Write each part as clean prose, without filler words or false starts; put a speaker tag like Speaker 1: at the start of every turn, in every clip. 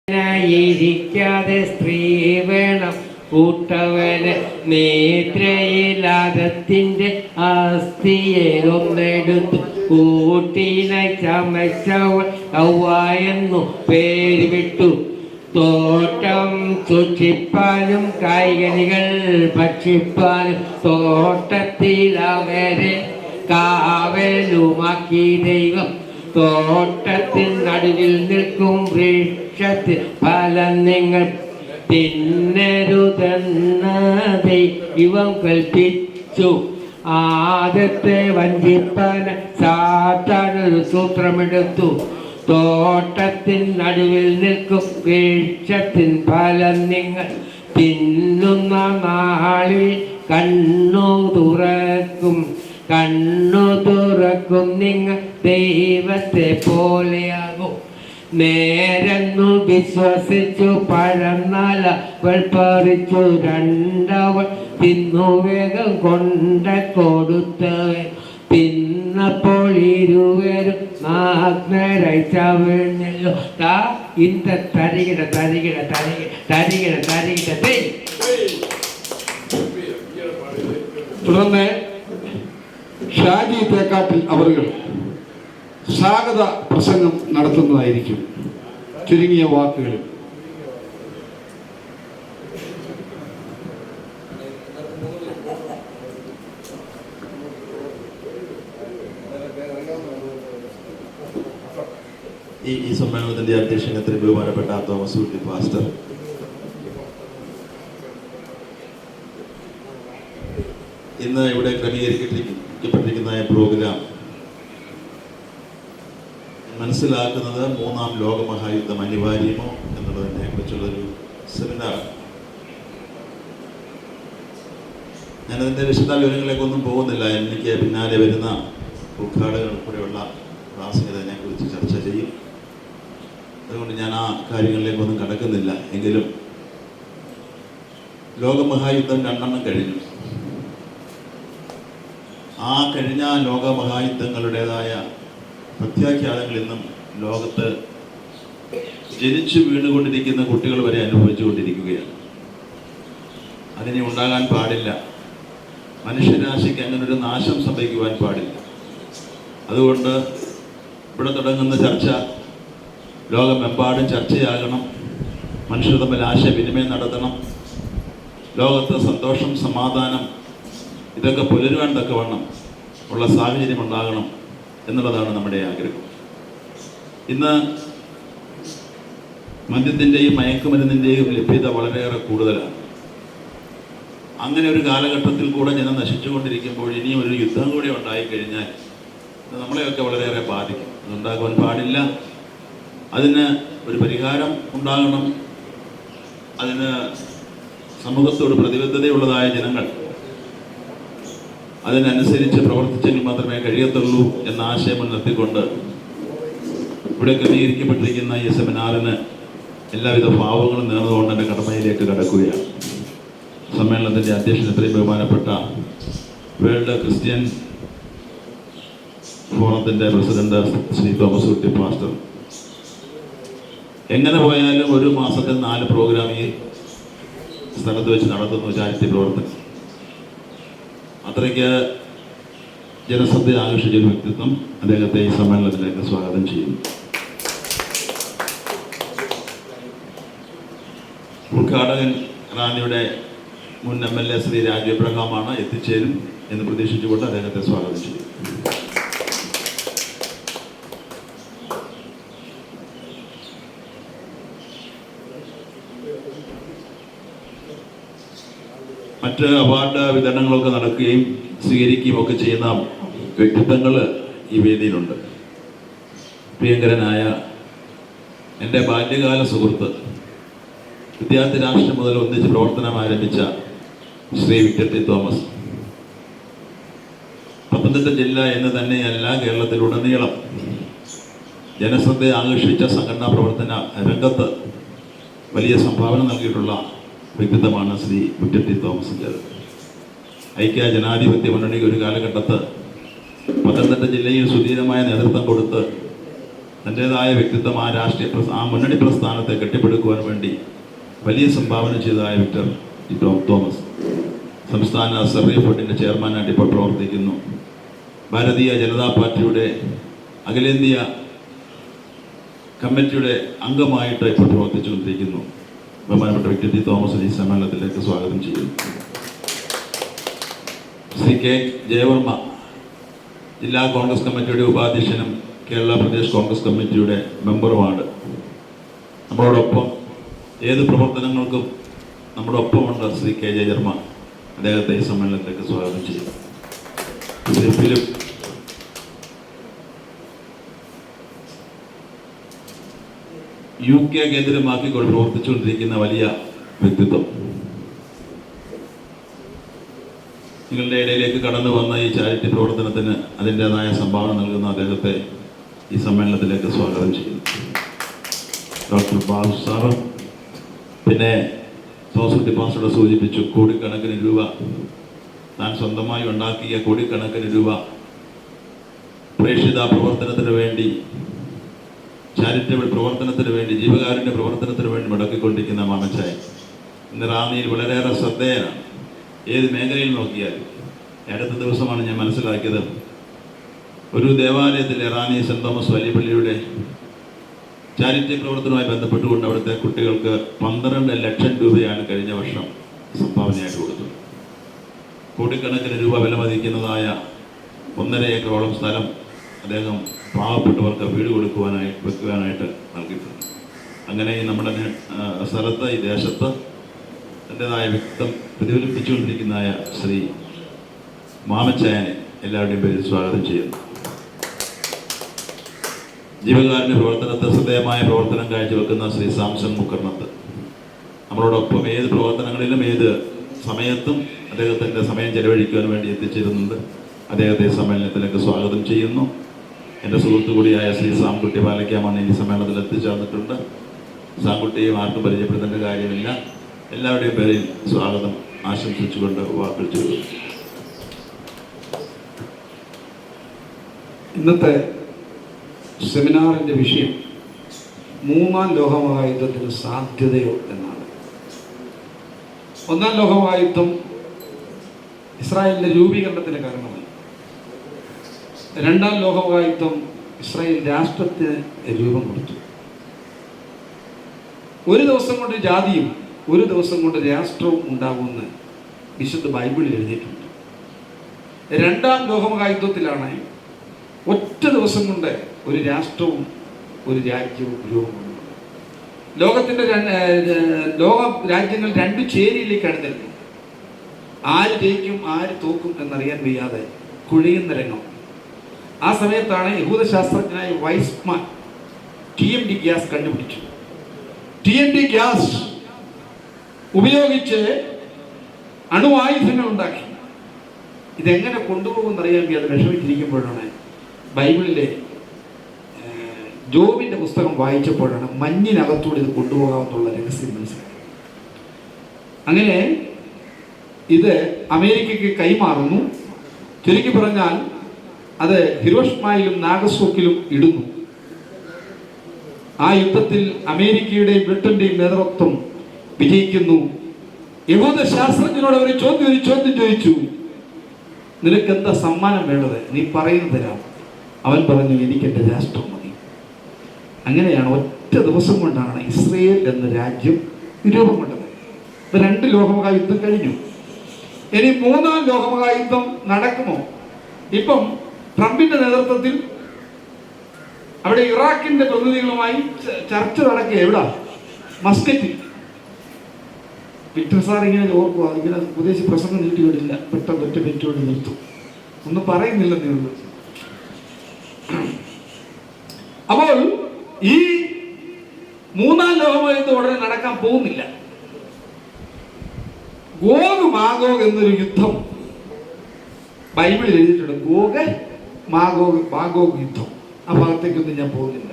Speaker 1: ിരിക്കാതെ സ്ത്രീ വേണം കൂട്ടവന് നേത്രയിലാദത്തിന്റെ ആസ്തിയെ ഒന്നെടുത്തു കൂട്ടിനെ ചമച്ചവൾ കൗവായെന്നു പേര് വിട്ടു. തോട്ടം സൂക്ഷിപ്പാനും കായ്കനികൾ ഭക്ഷിപ്പാനും തോട്ടത്തിൽ അവരെ കാവലുമാക്കി ദൈവം. തോട്ടത്തിൽ നടുവിൽ നിൽക്കും വൃക്ഷത്തിൽ ഫലം നിങ്ങൾ തിന്നരുതെന്ന ദൈവം കൽപ്പിച്ചു. ആദത്തെ വഞ്ചിപ്പാൻ സാത്താനൊരു സൂത്രമെടുത്തു. തോട്ടത്തിൻ നടുവിൽ നിൽക്കും വൃക്ഷത്തിൻ ഫലം നിങ്ങൾ തിന്നുന്ന നാളിൽ കണ്ണു തുറക്കും നിങ്ങൾ ദൈവത്തെ പോലെയാകും. നേരെന്നു വിശ്വസിച്ചു പഴന്നാലവൾ പറിച്ചു. രണ്ടവൾ തിന്നു വേഗം കൊണ്ട കൊടുത്തവൻ തിന്നപ്പോൾ ഇരുവരും നാഗ്നരായി ചവിഞ്ഞല്ലോ. ഇന്ത തരികിട തരികിട തരികിട തരികിട തരികിട.
Speaker 2: തുടർന്ന് ഷാജി തേക്കാട്ടിൽ അവറുകൾ സ്വാഗത പ്രസംഗം നടത്തുന്നതായിരിക്കും. ചുരുങ്ങിയ വാക്കുകളിൽ
Speaker 3: ഈ സമ്മേളനത്തിന്റെ അധ്യക്ഷനത്തിന് ബഹുമാനപ്പെട്ട തോമസ് ഊട്ടി പാസ്റ്റർ, ഇന്ന് ഇവിടെ ക്രമീകരിക്കപ്പെട്ടിരിക്കുന്ന പ്രോഗ്രാം മനസ്സിലാക്കുന്നത് മൂന്നാം ലോകമഹായുദ്ധം അനിവാര്യമോ എന്നുള്ളതിനെ കുറിച്ചുള്ളൊരു സെമിനാറാണ്. ഞാനതിൻ്റെ വിശദവിവരങ്ങളിലേക്കൊന്നും പോകുന്നില്ല. എനിക്ക് പിന്നാലെ വരുന്ന ഉദ്ഘാടകർ കൂടെയുള്ള ക്ലാസ്സിൽ അതിനെക്കുറിച്ച് ചർച്ച ചെയ്യും. അതുകൊണ്ട് ഞാൻ ആ കാര്യങ്ങളിലേക്കൊന്നും കടക്കുന്നില്ല. എങ്കിലും ലോകമഹായുദ്ധം 2 കഴിഞ്ഞു. ആ കഴിഞ്ഞ ലോകമഹായുദ്ധങ്ങളുടേതായ പ്രത്യാഘാതങ്ങൾ ഇന്നും ലോകത്ത് ജനിച്ചു വീണുകൊണ്ടിരിക്കുന്ന കുട്ടികൾ വരെ അനുഭവിച്ചുകൊണ്ടിരിക്കുകയാണ്. അതിനെ ഉണ്ടാകാൻ പാടില്ല. മനുഷ്യരാശിക്ക് അങ്ങനൊരു നാശം സംഭവിക്കുവാൻ പാടില്ല. അതുകൊണ്ട് ഇവിടെ തുടങ്ങുന്ന ചർച്ച ലോകമെമ്പാടും ചർച്ചയാകണം. മനുഷ്യർ തമ്മിൽ ആശയവിനിമയം നടത്തണം. ലോകത്ത് സന്തോഷം, സമാധാനം ഇതൊക്കെ പുലരുവാൻ തക്കവണ്ണം ഉള്ള സാഹചര്യം ഉണ്ടാകണം എന്നുള്ളതാണ് നമ്മുടെ ആഗ്രഹം. ഇന്ന് മദ്യത്തിൻ്റെയും മയക്കുമരുന്നിൻ്റെയും ലഭ്യത വളരെയേറെ കൂടുതലാണ്. അങ്ങനെ ഒരു കാലഘട്ടത്തിൽ കൂടെ ജനം നശിച്ചുകൊണ്ടിരിക്കുമ്പോൾ ഇനിയും ഒരു യുദ്ധം കൂടി ഉണ്ടായിക്കഴിഞ്ഞാൽ നമ്മളെയൊക്കെ വളരെയേറെ ബാധിക്കും. അതുണ്ടാകുവാൻ പാടില്ല. അതിന് ഒരു പരിഹാരം ഉണ്ടാകണം. അതിന് സമൂഹത്തോട് പ്രതിബദ്ധതയുള്ളതായ ജനങ്ങൾ അതിനനുസരിച്ച് പ്രവർത്തിച്ചെങ്കിൽ മാത്രമേ കഴിയത്തുള്ളൂ എന്ന ആശയം മുൻനിർത്തിക്കൊണ്ട് ഇവിടെ ക്രമീകരിക്കപ്പെട്ടിരിക്കുന്ന ഈ സെമിനാറിന് എല്ലാവിധ ഭാവങ്ങളും നേർന്നുകൊണ്ട് എൻ്റെ കടമയിലേക്ക് കടക്കുകയാണ്. സമ്മേളനത്തിൻ്റെ അധ്യക്ഷനത്തിൽ ബഹുമാനപ്പെട്ട വേൾഡ് ക്രിസ്ത്യൻ ഫോറത്തിൻ്റെ president Shri Thomas Ootty pastor, എങ്ങനെ പോയാലും ഒരു മാസത്തിൽ 4 പ്രോഗ്രാം ഈ സ്ഥലത്ത് വെച്ച് നടത്തുന്നു ചാരിറ്റി പ്രവർത്തനം. അത്രയ്ക്ക് ജനശ്രദ്ധ ആകർഷിച്ചൊരു വ്യക്തിത്വം. അദ്ദേഹത്തെ ഈ സമ്മേളനത്തിലേക്ക് സ്വാഗതം ചെയ്യുന്നു. ഉദ്ഘാടകൻ റാന്നിയുടെ മുൻ MLA ശ്രീ രാജു എബ്രഹാമാണ്. എത്തിച്ചേരും എന്ന് പ്രതീക്ഷിച്ചുകൊണ്ട് അദ്ദേഹത്തെ സ്വാഗതം ചെയ്യും. മറ്റ് അവാർഡ് വിതരണങ്ങളൊക്കെ നടക്കുകയും സ്വീകരിക്കുകയും ഒക്കെ ചെയ്യുന്ന വ്യക്തിത്വങ്ങൾ ഈ വേദിയിലുണ്ട്. പ്രിയങ്കരനായ എൻ്റെ ബാല്യകാല സുഹൃത്ത്, വിദ്യാർത്ഥി രാഷ്ട്രം മുതൽ ഒന്നിച്ച് പ്രവർത്തനം ആരംഭിച്ച ശ്രീ വിക്ടർ തോമസ്, പത്തനംതിട്ട ജില്ല എന്ന് തന്നെയല്ല കേരളത്തിലുടനീളം ജനശ്രദ്ധ ആകർഷിച്ച സംഘടനാ പ്രവർത്തന രംഗത്ത് വലിയ സംഭാവന നൽകിയിട്ടുള്ള വ്യക്തിത്വമാണ് ശ്രീ വിക്ടർ തോമസിൻ്റേത്. ഐക്യ ജനാധിപത്യ മുന്നണിക്ക് ഒരു കാലഘട്ടത്ത് പത്തനംതിട്ട ജില്ലയിൽ സുധീരമായ നേതൃത്വം കൊടുത്ത് തൻ്റെതായ വ്യക്തിത്വം ആ മുന്നണി പ്രസ്ഥാനത്തെ കെട്ടിപ്പടുക്കുവാൻ വേണ്ടി വലിയ സംഭാവന ചെയ്തതായ വിക്ടർ ടി തോമസ് സംസ്ഥാന സർവേ ബോർഡിൻ്റെ ചെയർമാനായിട്ട് ഇപ്പോൾ പ്രവർത്തിക്കുന്നു. ഭാരതീയ ജനതാ പാർട്ടിയുടെ അഖിലേന്ത്യാ കമ്മിറ്റിയുടെ അംഗമായിട്ട് ഇപ്പോൾ പ്രവർത്തിച്ചുകൊണ്ടിരിക്കുന്നു. ബഹുമാനപ്പെട്ട വിക്ടർ ടി തോമസ് ഈ സമ്മേളനത്തിലേക്ക് സ്വാഗതം ചെയ്യുന്നു. ശ്രീ കെ ജയവർമ്മ ജില്ലാ കോൺഗ്രസ് കമ്മിറ്റിയുടെ ഉപാധ്യക്ഷനും കേരള പ്രദേശ് കോൺഗ്രസ് കമ്മിറ്റിയുടെ മെമ്പറുമാണ്. നമ്മളോടൊപ്പം ഏത് പ്രവർത്തനങ്ങൾക്കും നമ്മുടെ ഒപ്പമുണ്ട് ശ്രീ കെ ജയവർമ്മ. അദ്ദേഹത്തെ ഈ സമ്മേളനത്തിലേക്ക് സ്വാഗതം ചെയ്യുന്നു. ഫിലിം UK കേന്ദ്രമാക്കിക്കൊണ്ട് പ്രവർത്തിച്ചുകൊണ്ടിരിക്കുന്ന വലിയ വ്യക്തിത്വം. നിങ്ങളുടെ ഇടയിലേക്ക് കടന്നു വന്ന ഈ ചാരിറ്റി പ്രവർത്തനത്തിന് അതിൻ്റെതായ സംഭാവന നൽകുന്ന അദ്ദേഹത്തെ ഈ സമ്മേളനത്തിലേക്ക് സ്വാഗതം ചെയ്യുന്നു. ഡോക്ടർ ബാബു സാറ്, പിന്നെ സോസൈറ്റി പാസ്റ്റർ സൂചിപ്പിച്ചു, കോടിക്കണക്കിന് രൂപ താൻ സ്വന്തമായി ഉണ്ടാക്കിയ കോടിക്കണക്കിന് രൂപ പ്രേക്ഷിത പ്രവർത്തനത്തിന് വേണ്ടി, ചാരിറ്റബിൾ പ്രവർത്തനത്തിന് വേണ്ടി, ജീവകാരുണ്യ പ്രവർത്തനത്തിന് വേണ്ടി മുടക്കിക്കൊണ്ടിരിക്കുന്ന മാമച്ചായൻ ഇന്ന് റാന്നിയിൽ വളരെയേറെ ശ്രദ്ധേയനാണ്. ഏത് മേഖലയിൽ നോക്കിയാലും. അടുത്ത ദിവസമാണ് ഞാൻ മനസ്സിലാക്കിയത്, ഒരു ദേവാലയത്തിലെ റാന്നി സെൻറ് തോമസ് വലിയ പള്ളിയുടെ ചാരിറ്റി പ്രവർത്തനവുമായി ബന്ധപ്പെട്ടുകൊണ്ട് അവിടുത്തെ കുട്ടികൾക്ക് 12 ലക്ഷം രൂപയാണ് കഴിഞ്ഞ വർഷം സംഭാവനയായിട്ട് കൊടുത്തത്. കോടിക്കണക്കിന് രൂപ വില മതിക്കുന്നതായ 1.5 ഏക്കറോളം സ്ഥലം അദ്ദേഹം പാവപ്പെട്ടവർക്ക് വീട് വെക്കുവാനായിട്ട് നൽകിയിട്ടുണ്ട്. അങ്ങനെ നമ്മുടെ സ്ഥലത്ത്, ഈ ദേശത്ത് തൻ്റെതായ വ്യക്തം പ്രതിഫലിപ്പിച്ചുകൊണ്ടിരിക്കുന്നതായ ശ്രീ മാമച്ചായനെ എല്ലാവരുടെയും പേരിൽ സ്വാഗതം ചെയ്യുന്നു. ജീവകാരുണ്യ പ്രവർത്തനത്തിൽ ശ്രദ്ധേയമായ പ്രവർത്തനം കാഴ്ചവെക്കുന്ന ശ്രീ സാംസൺ മുക്കർണത്ത് നമ്മളോടൊപ്പം ഏത് പ്രവർത്തനങ്ങളിലും ഏത് സമയത്തും അദ്ദേഹത്തിൻ്റെ സമയം ചെലവഴിക്കുവാൻ വേണ്ടി എത്തിച്ചേരുന്നുണ്ട്. അദ്ദേഹത്തെ സമ്മേളനത്തിലേക്ക് സ്വാഗതം ചെയ്യുന്നു. എൻ്റെ സുഹൃത്തു കൂടിയായ ശ്രീ സാംകുട്ടി പാലക്കാമാണ് ഈ സമ്മേളനത്തിൽ എത്തിച്ചേർന്നിട്ടുണ്ട്. സാംകുട്ടിയെ ആർക്കും പരിചയപ്പെടുത്തേണ്ട കാര്യമില്ല. എല്ലാവരുടെയും പേരിൽ സ്വാഗതം ആശംസിച്ചുകൊണ്ട് വാക്കുകൾ ചെയ്തു.
Speaker 2: ഇന്നത്തെ സെമിനാറിൻ്റെ വിഷയം 3-ാം ലോകമഹായുദ്ധത്തിന് സാധ്യതയോ എന്നാണ്. 1-ാം ലോകമഹായുദ്ധം ഇസ്രായേലിൻ്റെ രൂപീകരണത്തിന് കാരണമായി. 2-ാം ലോകമഹായുദ്ധം ഇസ്രായേൽ രാഷ്ട്രത്തിന് രൂപം കൊടുത്തു. ഒരു ദിവസം കൊണ്ട് ജാതിയും ഒരു ദിവസം കൊണ്ട് രാഷ്ട്രവും ഉണ്ടാകുമെന്ന് വിശുദ്ധ ബൈബിളിൽ എഴുതിയിട്ടുണ്ട്. 2-ാം ലോകമഹായുദ്ധത്തിലാണ് ഒറ്റ ദിവസം കൊണ്ട് ഒരു രാഷ്ട്രവും ഒരു രാജ്യവും രൂപം കൊണ്ടത്. ലോകത്തിൻ്റെ ലോക രാജ്യങ്ങൾ 2 ചേരിയിലേക്കാണ് തരുന്നത്. ആര് ജയിക്കും ആര് തോക്കും എന്നറിയാൻ വയ്യാതെ കുഴിയുന്ന രംഗം. ആ സമയത്താണ് യഹൂദശാസ്ത്രജ്ഞനായ വൈസ്മാൻ TMD ഗ്യാസ് കണ്ടുപിടിച്ചു. TMD ഗ്യാസ് ഉപയോഗിച്ച് അണുവായുധങ്ങൾ ഉണ്ടാക്കി. ഇതെങ്ങനെ കൊണ്ടുപോകുമെന്നറിയാൻ വയ്യാതെ വിഷമിച്ചിരിക്കുമ്പോഴാണ് ബൈബിളിലെ ജോബിൻ്റെ പുസ്തകം വായിച്ചപ്പോഴാണ് മഞ്ഞിനകത്തൂടെ ഇത് കൊണ്ടുപോകാമെന്നുള്ള രഹസ്യം മനസ്സിലാക്കി. അങ്ങനെ ഇത് അമേരിക്കയ്ക്ക് കൈമാറുന്നു. ചുരുക്കി പറഞ്ഞാൽ അത് ഹിരോഷിമയിലും നാഗസാക്കിയിലും ഇടുന്നു. ആ യുദ്ധത്തിൽ അമേരിക്കയുടെയും ബ്രിട്ടന്റെയും നേതൃത്വം വിജയിക്കുന്നു. യഹൂദ ശാസ്ത്രജ്ഞനോട് അവർ ഒരു ചോദ്യം ചോദിച്ചു, നിനക്ക് എന്താ സമ്മാനം വേണ്ടത്? നീ പറയുന്നത് തരാം. അവൻ പറഞ്ഞു, എനിക്ക് എൻ്റെ രാഷ്ട്രം മതി. അങ്ങനെയാണ് ഒറ്റ ദിവസം കൊണ്ടാണ് ഇസ്രയേൽ എന്ന രാജ്യം രൂപം കൊണ്ടത്. ഇപ്പം 2 ലോകമഹായുദ്ധം കഴിഞ്ഞു. ഇനി 3-ാം ലോകമഹായുദ്ധം നടക്കുമോ? ഇപ്പം ട്രംപിന്റെ നേതൃത്വത്തിൽ അവിടെ ഇറാഖിന്റെ പ്രതിനിധികളുമായി ചർച്ച നടക്കുക. എവിടാ? മസ്കറ്റിൽ. വിക്ടർ സാർ ഇങ്ങനെ ഓർക്കുക, ഇങ്ങനെ ഉപദേശി പ്രസംഗം നീട്ടിവിടില്ല, പെട്ടെന്ന് ഒറ്റ മിനിറ്റോട് നിർത്തും, ഒന്നും പറയുന്നില്ലെന്നേ ഉള്ളൂ. അപ്പോൾ ഈ 3-ാം ലോകമഹായുദ്ധം ഉടനെ നടക്കാൻ പോകുന്നില്ല. ഗോഗ് മാഗോഗ് എന്നൊരു യുദ്ധം ബൈബിളിൽ എഴുതിയിട്ടുണ്ട്. ഗോഗ് മാഗോഗ് യുദ്ധം. ആ ഭാഗത്തേക്കൊന്നും ഞാൻ പോകുന്നില്ല.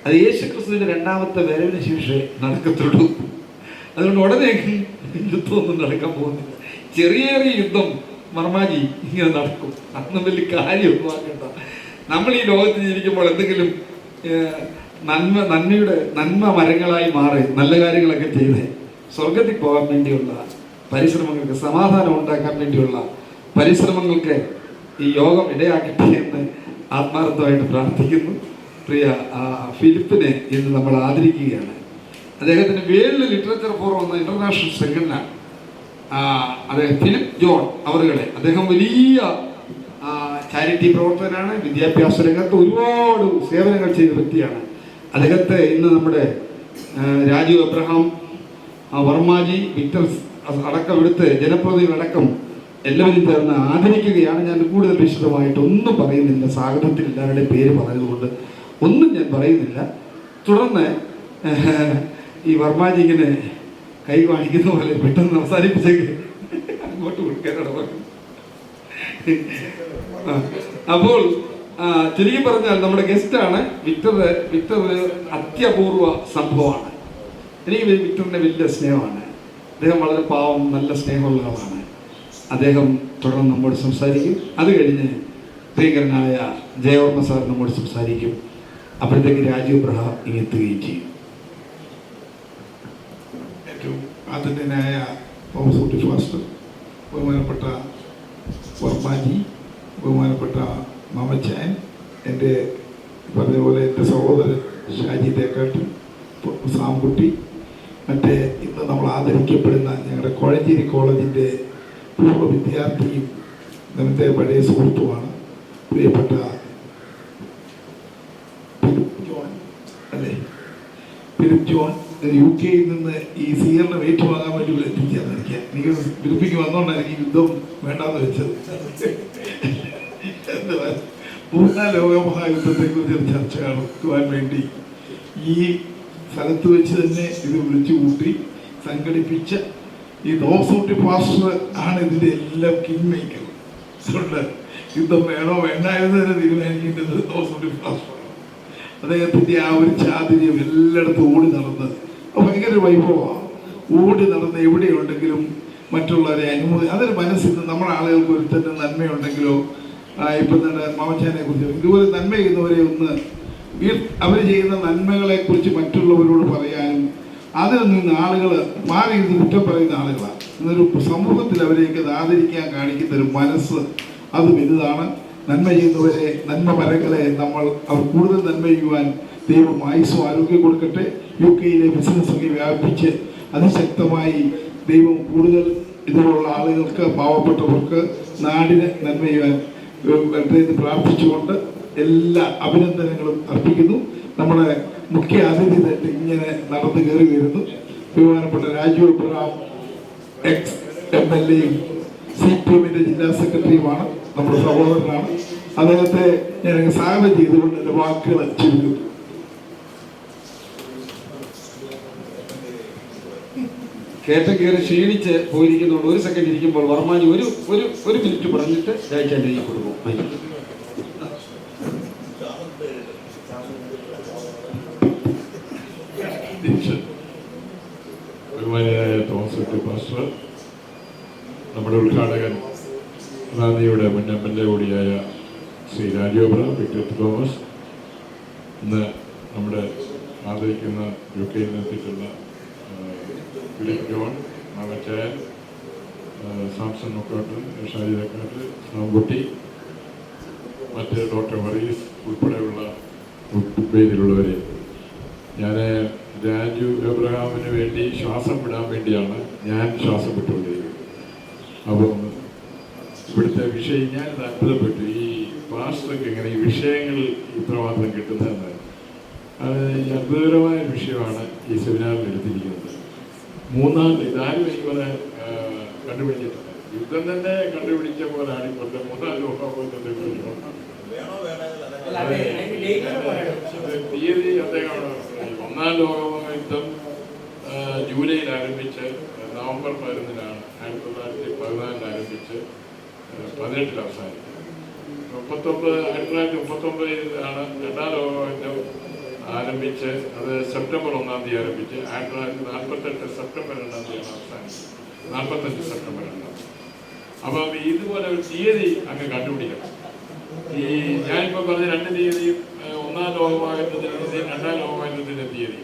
Speaker 2: അത് യേശുക്രിസ്തുവിന്റെ 2ാമത്തെ വരവിന് ശേഷമേ നടക്കത്തുള്ളൂ. അതുകൊണ്ട് ഉടനെ യുദ്ധമൊന്നും നടക്കാൻ പോകുന്നില്ല. ചെറിയ ചെറിയ യുദ്ധം മർമാജി ഇങ്ങനെ നടക്കും. അന്നും വലിയ കാര്യമൊന്നും ആക്കണ്ട. നമ്മൾ ഈ ലോകത്ത് ജീവിക്കുമ്പോൾ എന്തെങ്കിലും നന്മ മരങ്ങളായി മാറി നല്ല കാര്യങ്ങളൊക്കെ ചെയ്ത് സ്വർഗത്തിൽ പോകാൻ വേണ്ടിയുള്ള പരിശ്രമങ്ങൾക്ക്, സമാധാനം ഉണ്ടാക്കാൻ വേണ്ടിയുള്ള പരിശ്രമങ്ങൾക്ക് ഈ യോഗം ഇടയാക്കട്ടെ എന്ന് ആത്മാർത്ഥമായിട്ട് പ്രാർത്ഥിക്കുന്നു. പ്രിയ ഫിലിപ്പിനെ ഇന്ന് നമ്മൾ ആദരിക്കുകയാണ്. അദ്ദേഹത്തിന് വേൾഡ് ലിറ്ററേച്ചർ ഫോറം എന്ന ഇന്റർനാഷണൽ സംഘടന, അദ്ദേഹം ഫിലിപ്പ് ജോൺ അവറുകളെ, അദ്ദേഹം വലിയ ചാരിറ്റി പ്രവർത്തകനാണ്. വിദ്യാഭ്യാസ രംഗത്ത് ഒരുപാട് സേവനങ്ങൾ ചെയ്ത വ്യക്തിയാണ്. അദ്ദേഹത്തെ ഇന്ന് നമ്മുടെ രാജീവ് എബ്രഹാം, വർമാജി, വിക്ടർ അടക്കം ഇവിടുത്തെ ജനപ്രതിനിധികളടക്കം എല്ലാവരും ചേർന്ന് ആദരിക്കുകയാണ്. ഞാൻ കൂടുതൽ വിശദമായിട്ട് ഒന്നും പറയുന്നില്ല, സ്വാഗതത്തിൽ എല്ലാവരുടെയും പേര് പറഞ്ഞതുകൊണ്ട് ഒന്നും ഞാൻ പറയുന്നില്ല. തുടർന്ന് ഈ വർമാജി ഇങ്ങനെ കൈ കാണിക്കുന്ന പോലെ പെട്ടെന്ന് അവസാനിപ്പിച്ചേക്ക് അങ്ങോട്ട് കൊടുക്കാനാണ് പറഞ്ഞത്. അപ്പോൾ ചുരുക്കി പറഞ്ഞാൽ നമ്മുടെ ഗസ്റ്റാണ് വിക്ടർ. വിക്ടർ അത്യപൂർവ സംഭവമാണ്. എനിക്ക് വിക്ടറിനെ വലിയ സ്നേഹമാണ്. അദ്ദേഹം വളരെ പാവം, നല്ല സ്നേഹമുള്ള ആളാണ്. അദ്ദേഹം തുടർന്ന് നമ്മോട് സംസാരിക്കും. അത് കഴിഞ്ഞ് പ്രിയങ്കരനായ ജയവർമ്മ സാർ നമ്മോട് സംസാരിക്കും. അപ്പോഴത്തേക്ക് രാജീവ് എബ്രഹാം ഇങ്ങെത്തുകയും ചെയ്യും.
Speaker 4: ഏറ്റവും ആദരണീയനായ തോമസ് കുട്ടി ഫാസ്റ്റർ, ബഹുമാനപ്പെട്ട വർമാജി, ബഹുമാനപ്പെട്ട മാമച്ചായൻ, എൻ്റെ പറഞ്ഞതുപോലെ എൻ്റെ സഹോദരൻ ഷാജി തേക്കാട്ട്, സാംകുട്ടി, മറ്റേ ഇന്ന് നമ്മൾ ആദരിക്കപ്പെടുന്ന ഞങ്ങളുടെ കോഴഞ്ചേരി കോളേജിൻ്റെ പൂർവ്വ വിദ്യാർത്ഥിയും എൻ്റെ പഴയ സുഹൃത്തുമാണ് പ്രിയപ്പെട്ട ഫിലിപ്പ് ജോൺ അല്ലേ. ഫിലിപ്പ് ജോൺ UK നിന്ന് ഈ സ്വീകരണം ഏറ്റുവാങ്ങാൻ വേണ്ടി എത്തിച്ചേർന്നിരിക്കുക. എനിക്ക് ഫിലിപ്പിക്ക് വന്നുകൊണ്ടാണ് എനിക്ക് യുദ്ധം വേണ്ടാന്ന് വെച്ചത്. മൂന്നാം ലോക മഹായുദ്ധത്തെക്കുറിച്ച് ചർച്ച നടത്തുവാൻ വേണ്ടി ഈ സ്ഥലത്ത് വെച്ച് തന്നെ ഇത് വിളിച്ചു കൂട്ടി സംഘടിപ്പിച്ച ഈ തോമസ് കുട്ടി ഫാസ്റ്റർ ആണ് ഇതിൻ്റെ എല്ലാം കിങ് മേക്കർ. അതുകൊണ്ട് യുദ്ധം വേണോ വേണ്ട എന്നതിനെ തീരുമാനിക്കേണ്ടത് തോമസ് കുട്ടി ഫാസ്റ്ററാണ്. അദ്ദേഹത്തിൻ്റെ ആ ഒരു ചാതുര്യം എല്ലായിടത്തും ഓടി നടന്ന് ഭയങ്കര വൈഭവമാണ്. ഓടി നടന്ന് എവിടെയുണ്ടെങ്കിലും മറ്റുള്ളവരെ അനുമതി, അതൊരു മനസ്സിൽ നമ്മുടെ ആളുകൾക്ക് ഒരു തന്നെ നന്മയുണ്ടെങ്കിലോ, ഇപ്പം തന്നെ മാമച്ചാനെ കുറിച്ച് ഇതുപോലെ നന്മ ചെയ്യുന്നവരെ ഒന്ന് അവർ ചെയ്യുന്ന നന്മകളെ കുറിച്ച് മറ്റുള്ളവരോട് പറയാനും അതിൽ നിന്ന് ആളുകൾ മാറി ഇത് കുറ്റം പറയുന്ന ആളുകളാണ്. എന്നൊരു സമൂഹത്തിൽ അവരെയൊക്കെ ആദരിക്കാൻ കാണിക്കുന്ന ഒരു മനസ്സ് അത് വലുതാണ്. നന്മ ചെയ്യുന്നവരെ, നന്മ മരങ്ങളെ അവർ കൂടുതൽ നന്മ ചെയ്യുവാൻ ദൈവം ആയുസ്സും ആരോഗ്യം കൊടുക്കട്ടെ. UK ബിസിനസ്സൊക്കെ വ്യാപിച്ച് അതിശക്തമായി ദൈവം കൂടുതൽ ഇതിലുള്ള ആളുകൾക്ക്, പാവപ്പെട്ടവർക്ക്, നാടിന് നന്മ ചെയ്യുവാൻ എന്ന് പ്രാർത്ഥിച്ചുകൊണ്ട് എല്ലാ അഭിനന്ദനങ്ങളും അർപ്പിക്കുന്നു. നമ്മുടെ മുഖ്യ അതിഥി തന്നെ ഇങ്ങനെ നടന്നു കയറി വരുന്നു. ബഹുമാനപ്പെട്ട രാജീവ് എബ്രഹാം ex-MLA യും CPM-ന്റെ ജില്ലാ സെക്രട്ടറിയുമാണ്, നമ്മുടെ സഹോദരനാണ്. അദ്ദേഹത്തെ ഞാൻ സ്വാഗതം ചെയ്തുകൊണ്ട് എൻ്റെ വാക്കുകൾ ചുരുക്കുന്നു.
Speaker 2: കയറി ക്ഷീണിച്ച് പോയിരിക്കുന്നുണ്ട്. ഒരു സെക്കൻഡ് ഇരിക്കുമ്പോൾ വർമാജി ഒരു മിനിറ്റ് പറഞ്ഞിട്ട് ജയിച്ചാലേക്ക് കൊടുക്കും.
Speaker 5: ബഹുമാനായ തോമസ് കുട്ടി പാസ്റ്റർ, നമ്മുടെ ഉദ്ഘാടകൻ റാന്നിയുടെ മുൻ MLA കൂടിയായ Shri Rajeev Abraham, Victor Thomas, ഇന്ന് നമ്മുടെ ആദരിക്കുന്ന UK എത്തിയിട്ടുള്ള Philip John, Mamachayan, Samson Mukkattu, Shaji Thekkattu, Samkutty, മറ്റ് ഡോക്ടർ മറീസ് ഉൾപ്പെടെയുള്ള പേരിലുള്ളവരെ, ഞാൻ രാജീവ് എബ്രഹാമിന് വേണ്ടി ശ്വാസം വിടാൻ വേണ്ടിയാണ് ഞാൻ ശ്വാസം വിട്ടുകൊണ്ടിരിക്കുന്നത്. അപ്പം ഇവിടുത്തെ വിഷയം ഞാൻ അത്ഭുതപ്പെട്ടു. ഈ പാസ്റ്റർക്ക് എങ്ങനെ ഈ വിഷയങ്ങൾ ഇത്രമാത്രം കിട്ടുന്നതെന്ന്. അത് അത്ഭുതകരമായ ഒരു വിഷയമാണ് ഈ സെമിനാറിൽ എടുത്തിരിക്കുന്നത്. ഇതാരും എനിക്കൊരു കണ്ടുപിടിച്ചിട്ടുണ്ട്. യുദ്ധം തന്നെ കണ്ടുപിടിച്ച പോലാണ് ഇപ്പോഴത്തെ മൂന്നാം ലോകത്തെ കുറിച്ച് തീയതി അദ്ദേഹമാണ്. ഒന്നാം ലോകയുദ്ധം ജൂലൈയിൽ ആരംഭിച്ച് നവംബർ 11-നാണ് 1914 ആരംഭിച്ച് 18-ൽ അവസാനിച്ചത്. 1939-ലാണ് രണ്ടാം ലോകയുദ്ധം ആരംഭിച്ച്, അത് സെപ്റ്റംബർ 1-ാം തീയതി ആരംഭിച്ച് 1948 സെപ്റ്റംബർ 2-ാം തീയതിയാണ് അവസാനിച്ചത്. 45 സെപ്റ്റംബർ 2-ാം. അപ്പം ഇതുപോലെ ഒരു തീയതി അങ്ങ് കണ്ടുപിടിക്കണം. ഈ ഞാനിപ്പോൾ പറഞ്ഞ 2 തീയതിയും 1-ാം ഒന്നാം ലോകമഹായുദ്ധത്തിന് രണ്ടാം ലോകമഹായുദ്ധത്തിൻ്റെ തീയതി.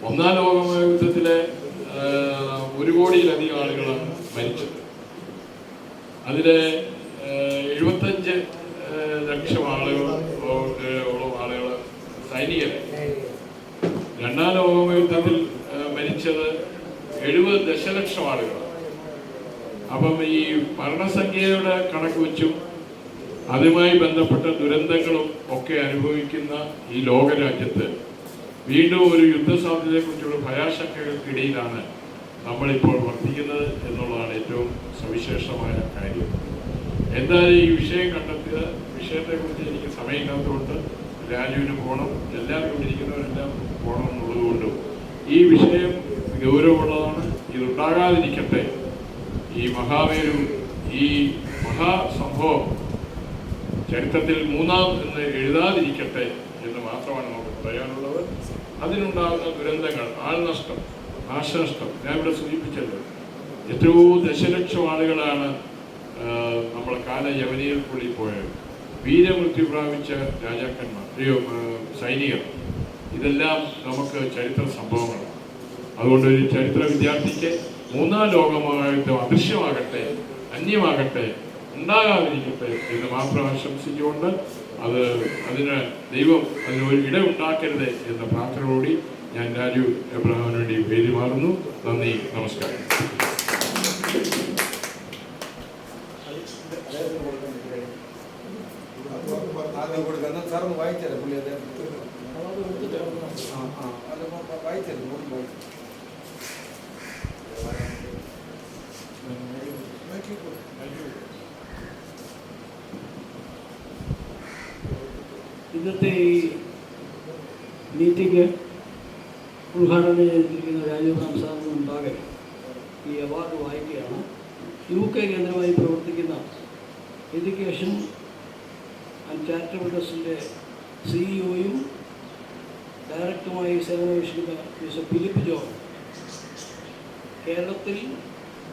Speaker 5: ഒന്നാം ലോകമഹായുദ്ധത്തിലെ 1 കോടിയിലധികം ആളുകളാണ് മരിച്ചത്. അതിലെ 75 ലക്ഷം ആളുകളോളം ആളുകൾ സൈനികർ. രണ്ടാം ലോകയുദ്ധത്തിൽ മരിച്ചത് 70 ദശലക്ഷം ആളുകളാണ്. അപ്പം ഈ മരണസംഖ്യയുടെ കണക്ക് വെച്ചും അതുമായി ബന്ധപ്പെട്ട ദുരന്തങ്ങളും ഒക്കെ അനുഭവിക്കുന്ന ഈ ലോകരാജ്യത്ത് വീണ്ടും ഒരു യുദ്ധസാധ്യതയെക്കുറിച്ചുള്ള ഭയാശങ്കകൾക്കിടയിലാണ് നമ്മളിപ്പോൾ വർദ്ധിക്കുന്നത് എന്നുള്ളതാണ് ഏറ്റവും സവിശേഷമായ കാര്യം. എന്തായാലും ഈ വിഷയം കണ്ടെത്തിയ വിഷയത്തെക്കുറിച്ച് എനിക്ക് സമയമില്ലാത്തതുകൊണ്ട് രാജുവിന് പോകണം, എല്ലാവരും ഇവിടെ ഇരിക്കുന്നവരെല്ലാം പോകണം എന്നുള്ളതുകൊണ്ടും ഈ വിഷയം ഗൗരവമുള്ളതാണ്. ഇതുണ്ടാകാതിരിക്കട്ടെ, ഈ മഹാമേരു ഈ മഹാസംഭവം ചരിത്രത്തിൽ മൂന്നാം എന്ന് എഴുതാതിരിക്കട്ടെ എന്ന് മാത്രമാണ് നമുക്ക് പറയാനുള്ളത്. അതിനുണ്ടാകുന്ന ദുരന്തങ്ങൾ, ആൾനഷ്ടം, നാശനഷ്ടം ഞാൻ ഇവിടെ സൂചിപ്പിച്ചല്ലോ. എത്രയോ ദശലക്ഷം ആളുകളാണ് നമ്മളെ യവനികൾക്കുള്ളിൽ പോയത്. വീരമൃത്യു പ്രാപിച്ച രാജാക്കന്മാർ, സൈനികർ, ഇതെല്ലാം നമുക്ക് ചരിത്ര സംഭവങ്ങളാണ്. അതുകൊണ്ട് ഒരു ചരിത്ര വിദ്യാർത്ഥിക്ക് മൂന്നാം ലോകമായിട്ട് അദൃശ്യമാകട്ടെ, അന്യമാകട്ടെ, ഉണ്ടാകാതിരിക്കട്ടെ എന്ന് മാത്രം ആശംസിച്ചുകൊണ്ട് അതിന് ദൈവം അതിനൊരു ഇടമുണ്ടാക്കരുത് എന്ന പ്രാർത്ഥനയോടുകൂടി ഞാൻ രാജു എബ്രഹാമിന് വേണ്ടി പെരുമാറുന്നു. നന്ദി, നമസ്കാരം.
Speaker 6: ഇന്നത്തെ ഈ മീറ്റിംഗ് ഉദ്ഘാടനം ചെയ്തിരിക്കുന്ന രാജീവ് റാം സാറിന് മുൻപാകെ ഈ അവാർഡ് വായിക്കുകയാണ്. UK കേന്ദ്രമായി പ്രവർത്തിക്കുന്ന എഡ്യൂക്കേഷൻ ആൻഡ് ചാരിറ്റബിൾ ട്രസ്റ്റിൻ്റെ CEO-യും ഡയറക്ടറുമായി സേവനമനുഷ്ഠിക്കുന്ന മിസ്റ്റർ ഫിലിപ്പ് ജോൺ കേരളത്തിൽ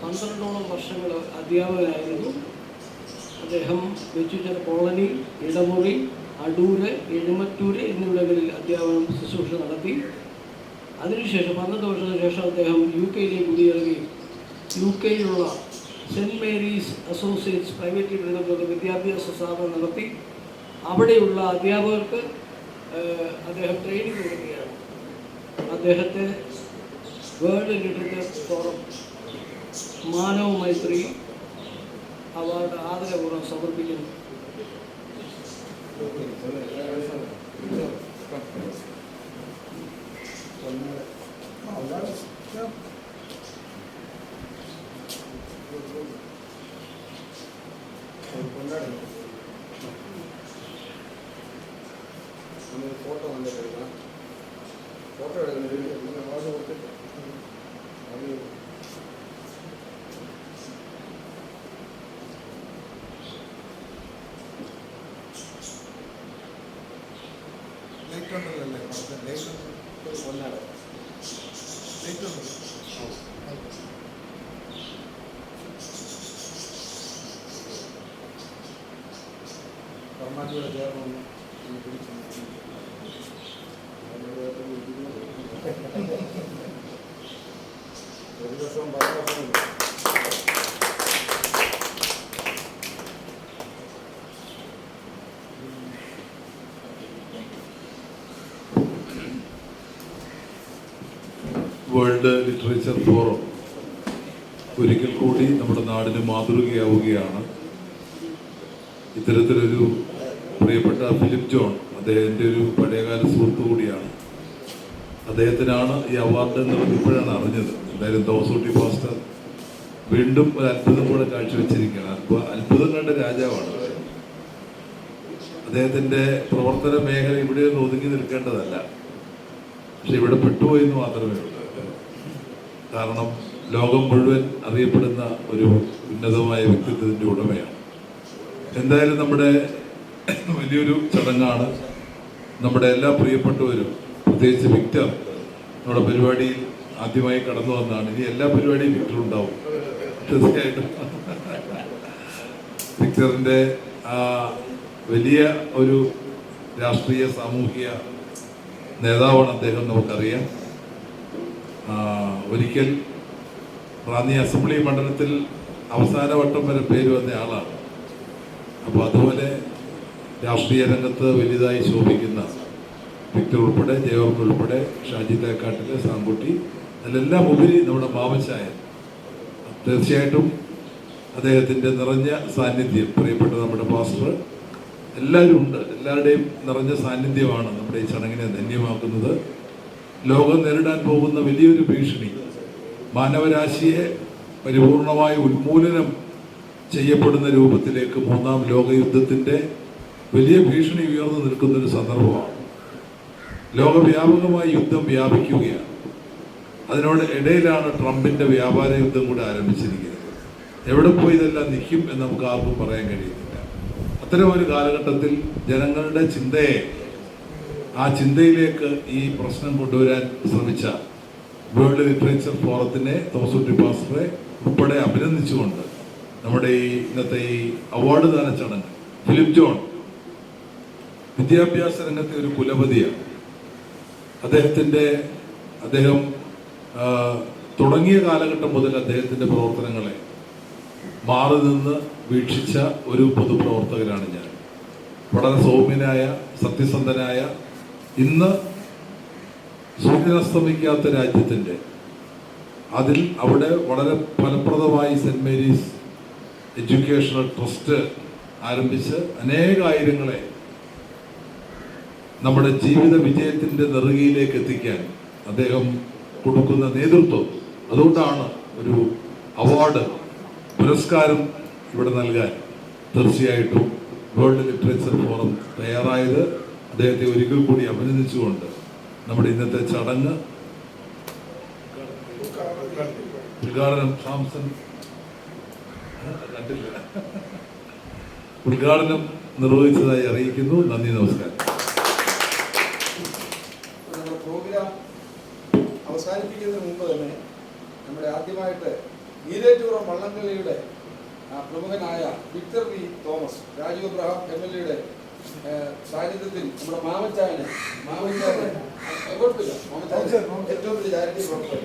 Speaker 6: 12ഓളം വർഷങ്ങൾ അധ്യാപകനായിരുന്നു. അദ്ദേഹം വെച്ചുചിറ കോളനി, ഇടമുറി, അടൂര്, എഴുമറ്റൂര് എന്നിവിടങ്ങളിൽ അധ്യാപനം ശുശ്രൂഷ നടത്തി. അതിനുശേഷം 12 വർഷത്തിന് ശേഷം അദ്ദേഹം UK-യിലേക്ക് കുടിയേറുകയും UK-യിലുള്ള saint Mary's associates private limited വിദ്യാഭ്യാസ സ്ഥാപനം നടത്തി. അവിടെയുള്ള അധ്യാപകർക്ക് അദ്ദേഹം ട്രെയിനിങ് കൊടുക്കുകയാണ്. അദ്ദേഹത്തെ വേൾഡ് ലിറ്ററേച്ചർ ഫോറം മാനവ മൈത്രി അവാർഡ് ആദരപൂർവ്വം സമർപ്പിക്കുന്നു.
Speaker 7: ഫോട്ടോ വന്നിട്ട് ഫോട്ടോ എടുക്കുന്നത് അവാർഡ് കൊടുത്തിട്ട് ലൈറ്റ് ഉണ്ടല്ലേ ലൈറ്റ് കൊണ്ടാണ് ലൈറ്റ് ഉണ്ട്. കർമാജിയുടെ ചേർന്ന് പിടിച്ചു ഒരു വർഷവും 10 വർഷവും
Speaker 3: വേൾഡ് ലിറ്ററേച്ചർ ഫോറം ഒരിക്കൽ കൂടി നമ്മുടെ നാടിന് മാതൃകയാവുകയാണ്. ഇത്തരത്തിലൊരു പ്രിയപ്പെട്ട ഫിലിപ്പ് ജോൺ, അദ്ദേഹത്തിൻ്റെ ഒരു പഴയകാല സുഹൃത്തു കൂടിയാണ്. അദ്ദേഹത്തിനാണ് ഈ അവാർഡ് എന്നുള്ളത് ഇപ്പോഴാണ് അറിഞ്ഞത്. എന്തായാലും തോമസൂട്ടി പാസ്റ്റർ വീണ്ടും ഒരു അത്ഭുതം കൂടെ കാഴ്ചവെച്ചിരിക്കുകയാണ്. അത്ഭുതം കണ്ട രാജാവാണ്. അദ്ദേഹത്തിൻ്റെ പ്രവർത്തന മേഖല ഇവിടെയൊന്നും ഒതുങ്ങി നിൽക്കേണ്ടതല്ല, പക്ഷെ ഇവിടെ പെട്ടുപോയി എന്ന് മാത്രമേ ഉള്ളൂ. കാരണം ലോകം മുഴുവൻ അറിയപ്പെടുന്ന ഒരു ഉന്നതമായ വ്യക്തിത്വത്തിൻ്റെ ഉടമയാണ്. എന്തായാലും നമ്മുടെ വലിയൊരു ചടങ്ങാണ്. നമ്മുടെ എല്ലാ പ്രിയപ്പെട്ടവരും, പ്രത്യേകിച്ച് വിക്ടർ നമ്മുടെ പരിപാടിയിൽ ആദ്യമായി കടന്നു വന്നതാണ്. ഇനി എല്ലാ പരിപാടിയും വിക്ടർ ഉണ്ടാവും തീർച്ചയായിട്ടും. വിക്ടറിൻ്റെ വലിയ ഒരു
Speaker 2: രാഷ്ട്രീയ സാമൂഹിക നേതാവാണ് അദ്ദേഹം, നമുക്കറിയാം. ഒരിക്കൽ റാന്നി അസംബ്ലി മണ്ഡലത്തിൽ അവസാന വട്ടം വരെ പേര് വന്ന ആളാണ്. അപ്പോൾ അതുപോലെ രാഷ്ട്രീയ രംഗത്ത് വലുതായി ശോഭിക്കുന്ന വിക്ടർ ഉൾപ്പെടെ, ജയവർമ്മ ഉൾപ്പെടെ, ഷാജി തേക്കാട്ടിലെ, സാങ്കുട്ടി, അതിലെല്ലാം ഉപരി നമ്മുടെ മാമച്ചായൻ. തീർച്ചയായിട്ടും അദ്ദേഹത്തിൻ്റെ നിറഞ്ഞ സാന്നിധ്യം, പ്രിയപ്പെട്ട നമ്മുടെ പാസ്റ്റർ, എല്ലാവരും ഉണ്ട്. എല്ലാവരുടെയും നിറഞ്ഞ സാന്നിധ്യമാണ് നമ്മുടെ ഈ ചടങ്ങിനെ ധന്യമാക്കുന്നത്. ലോകം നേരിടാൻ പോകുന്ന വലിയൊരു ഭീഷണി, മാനവരാശിയെ പരിപൂർണമായി ഉന്മൂലനം ചെയ്യപ്പെടുന്ന രൂപത്തിലേക്ക് മൂന്നാം ലോകയുദ്ധത്തിൻ്റെ വലിയ ഭീഷണി ഉയർന്നു നിൽക്കുന്നൊരു സന്ദർഭമാണ്. ലോകവ്യാപകമായി യുദ്ധം വ്യാപിക്കുകയാണ്. അതിനോട് ഇടയിലാണ് ട്രംപിൻ്റെ വ്യാപാര യുദ്ധം കൂടെ ആരംഭിച്ചിരിക്കുന്നത്. എവിടെ പോയി ഇതെല്ലാം നിൽക്കും എന്ന് നമുക്ക് ആർക്കും പറയാൻ കഴിയുന്നില്ല. അത്തരം ഒരു കാലഘട്ടത്തിൽ ജനങ്ങളുടെ ചിന്തയെ, ആ ചിന്തയിലേക്ക് ഈ പ്രശ്നം കൊണ്ടുവരാൻ ശ്രമിച്ച വേൾഡ് ലിറ്ററേച്ചർ ഫോറത്തിനെ, തോമസ് പാസ്റ്ററെ ഉൾപ്പെടെ അഭിനന്ദിച്ചുകൊണ്ട് നമ്മുടെ ഈ ഇന്നത്തെ ഈ അവാർഡ് ദാന ചടങ്ങ്, ഫിലിപ്പ് ജോൺ വിദ്യാഭ്യാസ രംഗത്തെ ഒരു കുലപതിയാണ്. അദ്ദേഹം തുടങ്ങിയ കാലഘട്ടം മുതൽ അദ്ദേഹത്തിൻ്റെ പ്രവർത്തനങ്ങളെ മാറി നിന്ന് വീക്ഷിച്ച ഒരു പൊതുപ്രവർത്തകനാണ് ഞാൻ. വളരെ സൗമ്യനായ, സത്യസന്ധനായ, ഇന്ന് സൂര്യനസ്തമിക്കാത്ത രാജ്യത്തിൻ്റെ അവിടെ വളരെ ഫലപ്രദമായി സെൻറ് മേരീസ് എഡ്യൂക്കേഷണൽ ട്രസ്റ്റ് ആരംഭിച്ച് അനേകായിരങ്ങളെ നമ്മുടെ ജീവിത വിജയത്തിൻ്റെ നെറുകയിലേക്ക് എത്തിക്കാൻ അദ്ദേഹം കൊടുക്കുന്ന നേതൃത്വം, അതുകൊണ്ടാണ് ഒരു അവാർഡ്, പുരസ്കാരം ഇവിടെ നൽകാൻ തീർച്ചയായിട്ടും വേൾഡ് ലിറ്ററേച്ചർ ഫോറം തയ്യാറായത്. അദ്ദേഹത്തെ ഒരിക്കൽ കൂടി അഭിനന്ദിച്ചുകൊണ്ട് നമ്മുടെ ഇന്നത്തെ ചടങ്ങ് ഉദ്ഘാടനം ഉദ്ഘാടനം നിർവഹിച്ചതായി അറിയിക്കുന്നു. നന്ദി, നമസ്കാരം.
Speaker 7: നമ്മുടെ പ്രോഗ്രാം അവസാനിപ്പിക്കുന്നതിന് മുമ്പ് തന്നെ നമ്മുടെ ആദ്യമായിട്ട് ഈരേറ്റൂറം വള്ളംകളിയുടെ പ്രമുഖനായ വിക്ടർ വി തോമസ്, രാജീവ് അബ്രഹാം MLA സാന്നിധ്യത്തിൽ നമ്മുടെ മാമച്ചായനെ കുഴപ്പമില്ല, ഏറ്റവും വലിയ ചാരിറ്റി പ്രവർത്തകർ